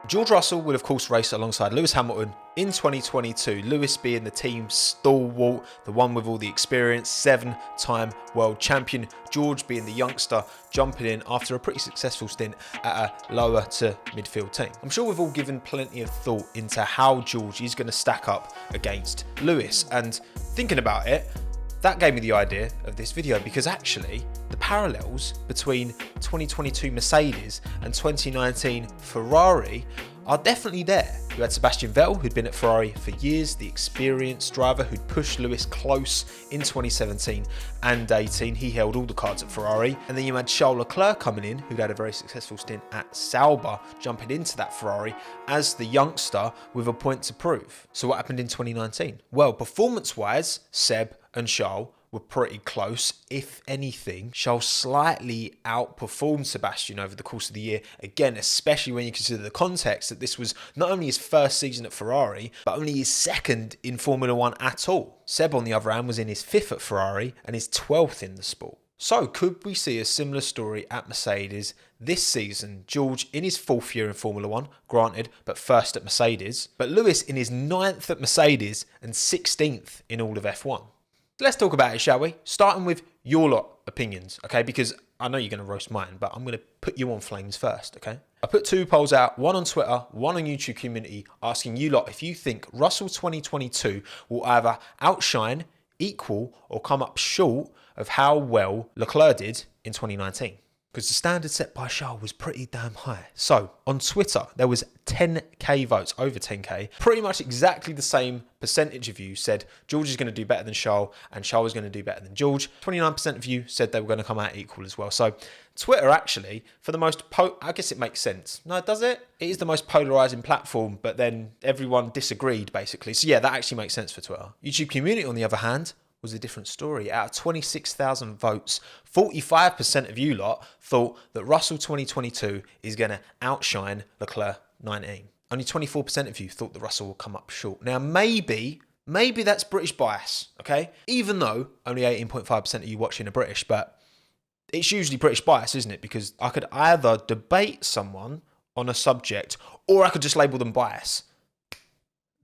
George Russell will of course race alongside Lewis Hamilton in 2022, Lewis being the team's stalwart, the one with all the experience, 7-time world champion, George being the youngster jumping in after a pretty successful stint at a lower to midfield team. I'm sure we've all given plenty of thought into how George is going to stack up against Lewis, and thinking about it, that gave me the idea of this video, because actually the parallels between 2022 Mercedes and 2019 Ferrari are definitely there. You had Sebastian Vettel, who'd been at Ferrari for years, the experienced driver who'd pushed Lewis close in 2017 and 18. He held all the cards at Ferrari. And then you had Charles Leclerc coming in, who'd had a very successful stint at Sauber, jumping into that Ferrari as the youngster with a point to prove. So what happened in 2019? Well, performance-wise, Seb and Charles were pretty close. If anything, Charles slightly outperformed Sebastian over the course of the year. Again, especially when you consider the context that this was not only his first season at Ferrari, but only his second in Formula One at all. Seb, on the other hand, was in his 5th at Ferrari and his 12th in the sport. So could we see a similar story at Mercedes this season? George in his 4th year in Formula One, granted, but first at Mercedes. But Lewis in his 9th at Mercedes and 16th in all of F1. Let's talk about it, shall we? Starting with your lot opinions, okay? Because I know you're going to roast mine, but I'm going to put you on flames first, okay? I put 2 polls out, one on Twitter, one on YouTube community, asking you lot if you think Russell 2022 will either outshine, equal, or come up short of how well Leclerc did in 2019. Because the standard set by Charles was pretty damn high. So on Twitter, there was 10k votes, over 10k. Pretty much exactly the same percentage of you said George is going to do better than Charles and Charles is going to do better than George. 29% of you said they were going to come out equal as well. So Twitter actually, for the most, I guess it makes sense. No, does it? It is the most polarizing platform, but then everyone disagreed basically. So yeah, that actually makes sense for Twitter. YouTube community, on the other hand, was a different story. Out of 26,000 votes, 45% of you lot thought that Russell 2022 is going to outshine Leclerc 19. Only 24% of you thought that Russell will come up short. Now, maybe that's British bias, okay? Even though only 18.5% of you watching are British, but it's usually British bias, isn't it? Because I could either debate someone on a subject or I could just label them bias.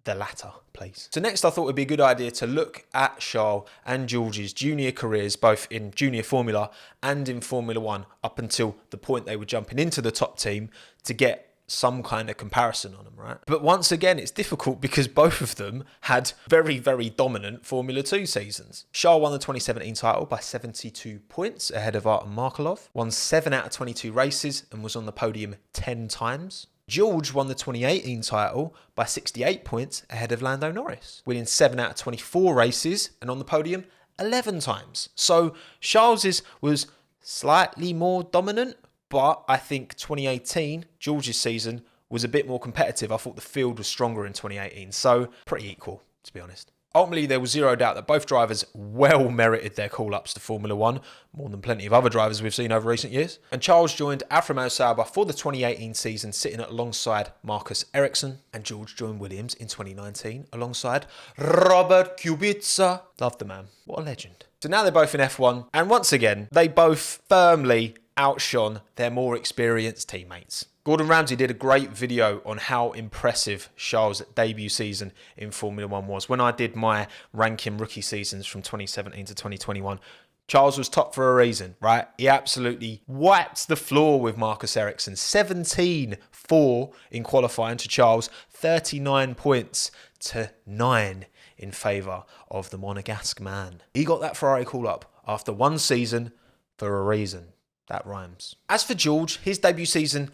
The latter, please. So next I thought it'd be a good idea to look at Charles and George's junior careers, both in junior Formula and in Formula One, up until the point they were jumping into the top team, to get some kind of comparison on them, right? But once again, it's difficult because both of them had very, very dominant Formula 2 seasons. Charles won the 2017 title by 72 points ahead of Artem Markelov, won 7 out of 22 races and was on the podium 10 times. George won the 2018 title by 68 points ahead of Lando Norris, winning 7 out of 24 races and on the podium 11 times. So Charles's was slightly more dominant, but I think 2018, George's season, was a bit more competitive. I thought the field was stronger in 2018, so pretty equal, to be honest. Ultimately, there was zero doubt that both drivers well merited their call-ups to Formula One, more than plenty of other drivers we've seen over recent years. And Charles joined Alfa Romeo Sauber for the 2018 season, sitting alongside Marcus Ericsson. And George joined Williams in 2019 alongside Robert Kubica. Love the man. What a legend. So now they're both in F1. And once again, they both firmly outshone their more experienced teammates. Gordon Ramsay did a great video on how impressive Charles' debut season in Formula One was. When I did my ranking rookie seasons from 2017 to 2021, Charles was top for a reason, right? He absolutely wiped the floor with Marcus Ericsson. 17-4 in qualifying to Charles, 39 points to 9 in favour of the Monegasque man. He got that Ferrari call-up after one season for a reason. That rhymes. As for George, his debut season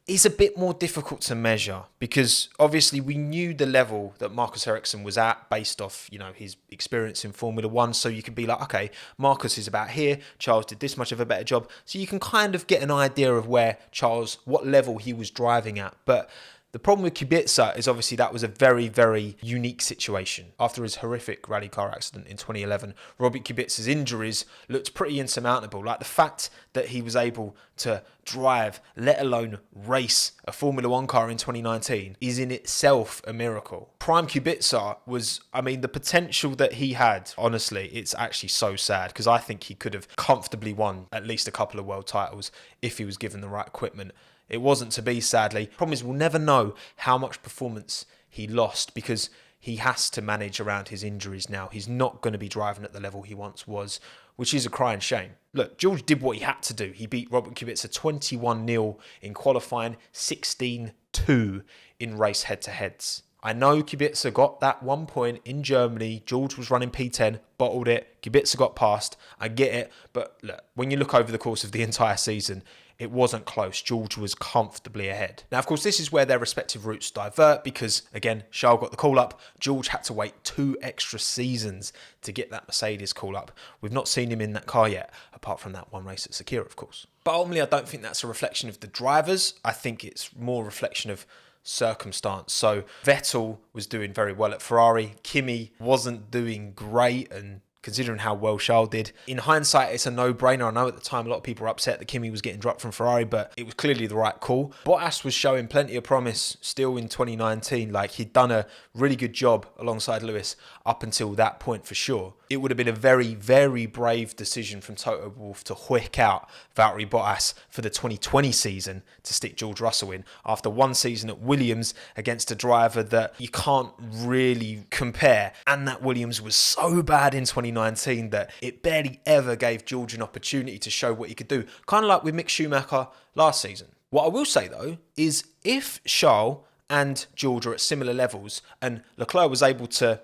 is a bit more difficult to measure because obviously we knew the level that Marcus Ericsson was at based off, his experience in Formula One. So you could be like, okay, Marcus is about here. Charles did this much of a better job. So you can kind of get an idea of where Charles, what level he was driving at. But the problem with Kubica is obviously that was a very, very unique situation. After his horrific rally car accident in 2011, Robert Kubica's injuries looked pretty insurmountable. Like the fact that he was able to drive, let alone race, a Formula One car in 2019 is in itself a miracle. prime Kubica was, I mean, the potential that he had, honestly, it's actually so sad because I think he could have comfortably won at least a couple of world titles if he was given the right equipment. It wasn't to be, sadly. Problem is, we'll never know how much performance he lost because he has to manage around his injuries now. He's not going to be driving at the level he once was, which is a crying shame. Look, George did what he had to do. He beat Robert Kubica 21-0 in qualifying, 16-2 in race head-to-heads. I know Kubica got that 1 point in Germany. George was running P10, bottled it. Kubica got past. I get it. But look, when you look over the course of the entire season, it wasn't close. George was comfortably ahead. Now, of course, this is where their respective routes divert because, again, Charles got the call-up. George had to wait 2 extra seasons to get that Mercedes call-up. We've not seen him in that car yet, apart from that one race at Sakira, of course. But ultimately, I don't think that's a reflection of the drivers. I think it's more a reflection of circumstance. So Vettel was doing very well at Ferrari. Kimi wasn't doing great, and considering how well Charles did, in hindsight, it's a no-brainer. I know at the time a lot of people were upset that Kimi was getting dropped from Ferrari, but it was clearly the right call. Bottas was showing plenty of promise still in 2019. Like, he'd done a really good job alongside Lewis up until that point for sure. It would have been a very, very brave decision from Toto Wolff to hoik out Valtteri Bottas for the 2020 season to stick George Russell in after one season at Williams against a driver that you can't really compare. And that Williams was so bad in 2019 that it barely ever gave George an opportunity to show what he could do. Kind of like with Mick Schumacher last season. What I will say though is if Charles and George are at similar levels and Leclerc was able to,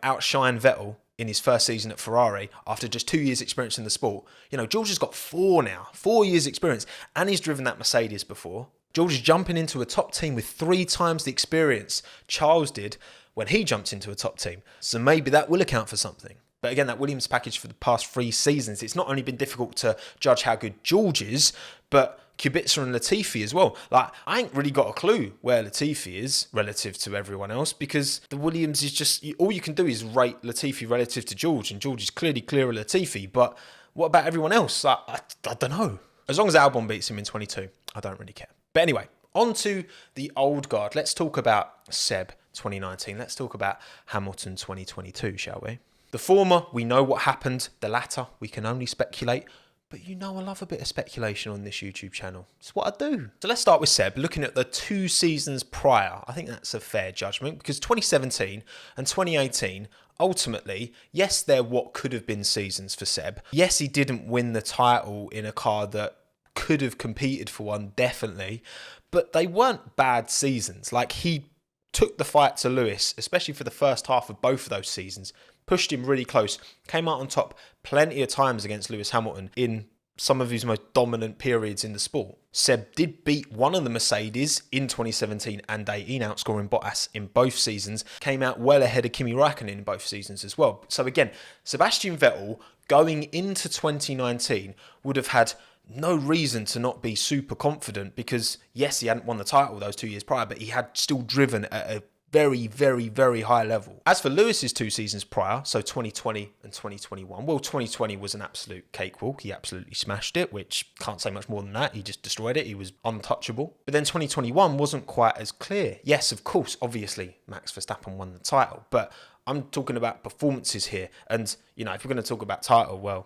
outshine Vettel in his first season at Ferrari after just 2 years experience in the sport, George has got 4 years experience, and he's driven that Mercedes before. George is jumping into a top team with 3 times the experience Charles did when he jumped into a top team. So maybe that will account for something. But again, that Williams package for the past 3 seasons, it's not only been difficult to judge how good George is, but Kubica and Latifi as well. Like, I ain't really got a clue where Latifi is relative to everyone else because the Williams is just, all you can do is rate Latifi relative to George, and George is clearly clearer Latifi. But what about everyone else? I don't know. As long as Albon beats him in 22, I don't really care. But anyway, on to the old guard. Let's talk about Seb 2019. Let's talk about Hamilton 2022, shall we? The former, we know what happened. The latter, we can only speculate. But I love a bit of speculation on this YouTube channel. It's what I do. So let's start with Seb, looking at the 2 seasons prior. I think that's a fair judgment because 2017 and 2018, ultimately, yes, they're what could have been seasons for Seb. Yes, he didn't win the title in a car that could have competed for one, definitely. But they weren't bad seasons. Like, he took the fight to Lewis, especially for the first half of both of those seasons, pushed him really close, came out on top plenty of times against Lewis Hamilton in some of his most dominant periods in the sport. Seb did beat one of the Mercedes in 2017 and 18, outscoring Bottas in both seasons, came out well ahead of Kimi Räikkönen in both seasons as well. So again, Sebastian Vettel going into 2019 would have had no reason to not be super confident because, yes, he hadn't won the title those 2 years prior, but he had still driven at a very, very, very high level. As for Lewis's 2 seasons prior, so 2020 and 2021, well, 2020 was an absolute cakewalk. He absolutely smashed it, which can't say much more than that. He just destroyed it. He was untouchable. But then 2021 wasn't quite as clear. Yes, of course, obviously, Max Verstappen won the title, but I'm talking about performances here. And, if we're going to talk about title, well,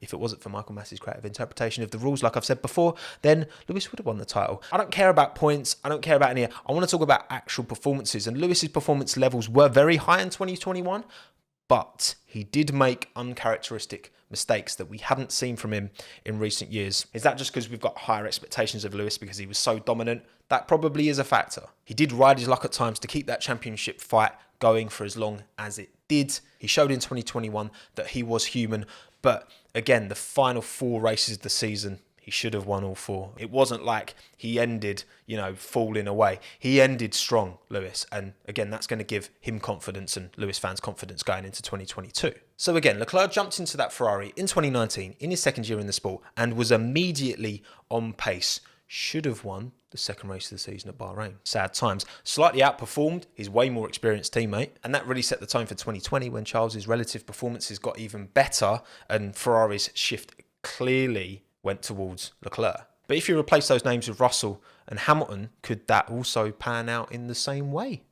if it wasn't for Michael Massey's creative interpretation of the rules, like I've said before, then Lewis would have won the title. I don't care about points. I don't care about any. I want to talk about actual performances. And Lewis's performance levels were very high in 2021, but he did make uncharacteristic mistakes that we hadn't seen from him in recent years. Is that just because we've got higher expectations of Lewis because he was so dominant? That probably is a factor. He did ride his luck at times to keep that championship fight going for as long as it did. He showed in 2021 that he was human, but again, the final 4 races of the season, he should have won all 4. It wasn't like he ended, falling away. He ended strong, Lewis. And again, that's going to give him confidence and Lewis fans confidence going into 2022. So again, Leclerc jumped into that Ferrari in 2019, in his second year in the sport, and was immediately on pace. Should have won the second race of the season at Bahrain. Sad times. Slightly outperformed his way more experienced teammate, and that really set the tone for 2020 when Charles's relative performances got even better and Ferrari's shift clearly went towards Leclerc. But if you replace those names with Russell and Hamilton, could that also pan out in the same way?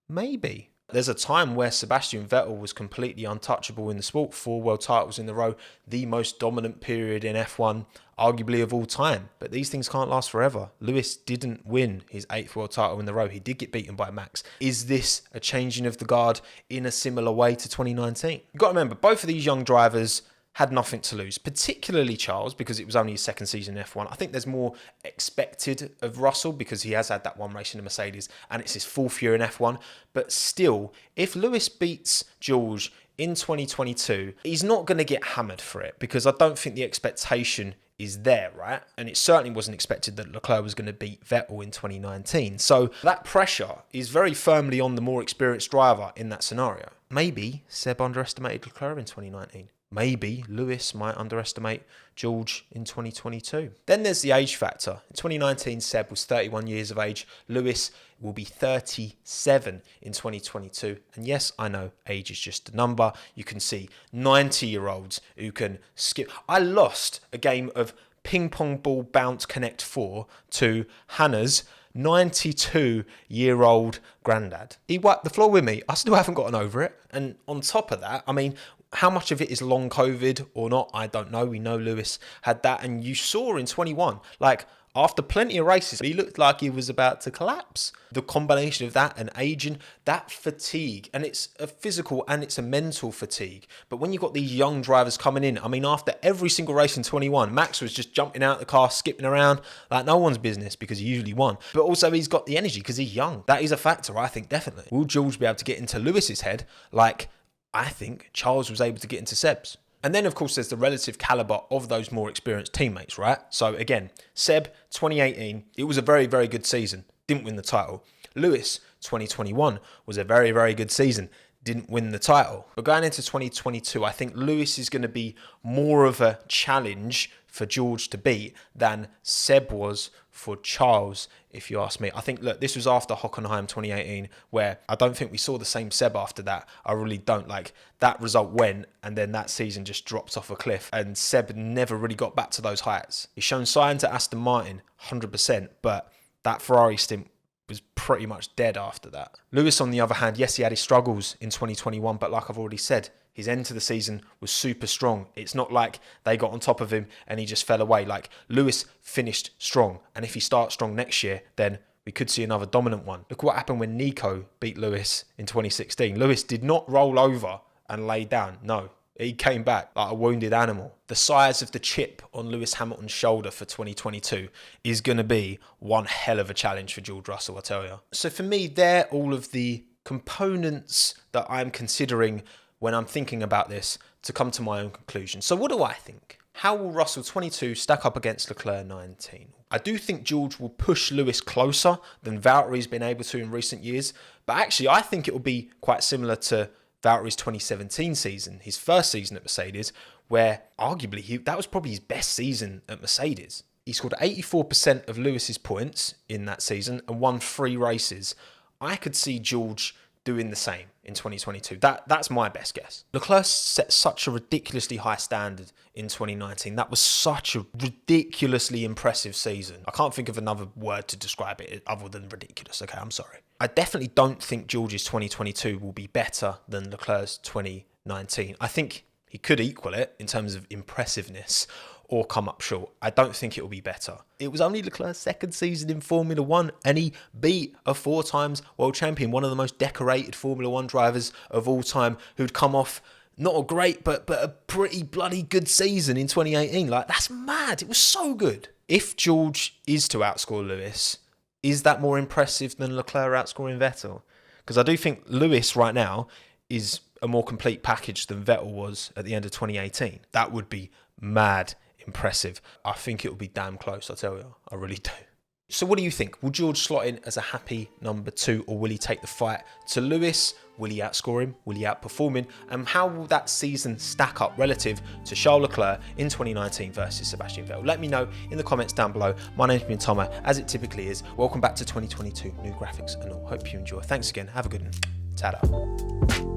Maybe. There's a time where Sebastian Vettel was completely untouchable in the sport. 4 world titles in a row, the most dominant period in F1, arguably of all time. But these things can't last forever. Lewis didn't win his 8th world title in a row. He did get beaten by Max. Is this a changing of the guard in a similar way to 2019? You've got to remember, both of these young drivers had nothing to lose, particularly Charles, because it was only his 2nd season in F1. I think there's more expected of Russell because he has had that one race in a Mercedes and it's his 4th year in F1. But still, if Lewis beats George in 2022, he's not going to get hammered for it because I don't think the expectation is there, right? And it certainly wasn't expected that Leclerc was going to beat Vettel in 2019. So that pressure is very firmly on the more experienced driver in that scenario. Maybe Seb underestimated Leclerc in 2019. Maybe Lewis might underestimate George in 2022. Then there's the age factor. In 2019, Seb was 31 years of age. Lewis will be 37 in 2022. And yes, I know age is just a number. You can see 90-year-olds who can skip. I lost a game of ping pong ball bounce connect 4 to Hannah's 92-year-old granddad. He wiped the floor with me. I still haven't gotten over it. And on top of that, I mean, how much of it is long COVID or not, I don't know. We know Lewis had that. And you saw in 21, like after plenty of races, he looked like he was about to collapse. The combination of that and aging, that fatigue, and it's a physical and it's a mental fatigue. But when you've got these young drivers coming in, I mean, after every single race in 21, Max was just jumping out of the car, skipping around like no one's business because he usually won. But also he's got the energy because he's young. That is a factor, I think, definitely. Will George be able to get into Lewis's head like I think Charles was able to get into Seb's? And then, of course, there's the relative caliber of those more experienced teammates, right? So again, Seb, 2018, it was a very, very good season. Didn't win the title. Lewis, 2021, was a very, very good season. Didn't win the title. But going into 2022, I think Lewis is going to be more of a challenge for George to beat than Seb was for Charles, if you ask me. I think, look, this was after Hockenheim 2018, where I don't think we saw the same Seb after that. I really don't. Like, that result went, and then that season just dropped off a cliff, and Seb never really got back to those heights. He's shown signs at Aston Martin, 100%, but that Ferrari stint was pretty much dead after that. Lewis, on the other hand, yes, he had his struggles in 2021, but like I've already said, his end to the season was super strong. It's not like they got on top of him and he just fell away. Like, Lewis finished strong. And if he starts strong next year, then we could see another dominant one. Look what happened when Nico beat Lewis in 2016. Lewis did not roll over and lay down. No, he came back like a wounded animal. The size of the chip on Lewis Hamilton's shoulder for 2022 is going to be one hell of a challenge for George Russell, I tell you. So for me, they're all of the components that I'm considering when I'm thinking about this to come to my own conclusion. So what do I think? How will Russell 22 stack up against Leclerc 19? I do think George will push Lewis closer than Valtteri's been able to in recent years. But actually, I think it will be quite similar to Valtteri's 2017 season, his first season at Mercedes, where arguably that was probably his best season at Mercedes. He scored 84% of Lewis's points in that season and won 3 races. I could see George doing the same in 2022. That's my best guess. Leclerc set such a ridiculously high standard in 2019. That was such a ridiculously impressive season. I can't think of another word to describe it other than ridiculous. Okay, I'm sorry. I definitely don't think George's 2022 will be better than Leclerc's 2019. I think he could equal it in terms of impressiveness or come up short. I don't think it will be better. It was only Leclerc's 2nd season in Formula 1 and he beat a 4 times world champion, one of the most decorated Formula 1 drivers of all time, who'd come off not a great, but a pretty bloody good season in 2018. Like, that's mad. It was so good. If George is to outscore Lewis, is that more impressive than Leclerc outscoring Vettel? Because I do think Lewis right now is a more complete package than Vettel was at the end of 2018. That would be mad impressive. I think it will be damn close, I tell you. I really do. So what do you think? Will George slot in as a happy number 2, or will he take the fight to Lewis? Will he outscore him? Will he outperform him? And how will that season stack up relative to Charles Leclerc in 2019 versus Sebastian Vettel? Let me know in the comments down below. My name's been Tommo, as it typically is. Welcome back to 2022, new graphics and all. Hope you enjoy. Thanks again. Have a good one. Ta-da.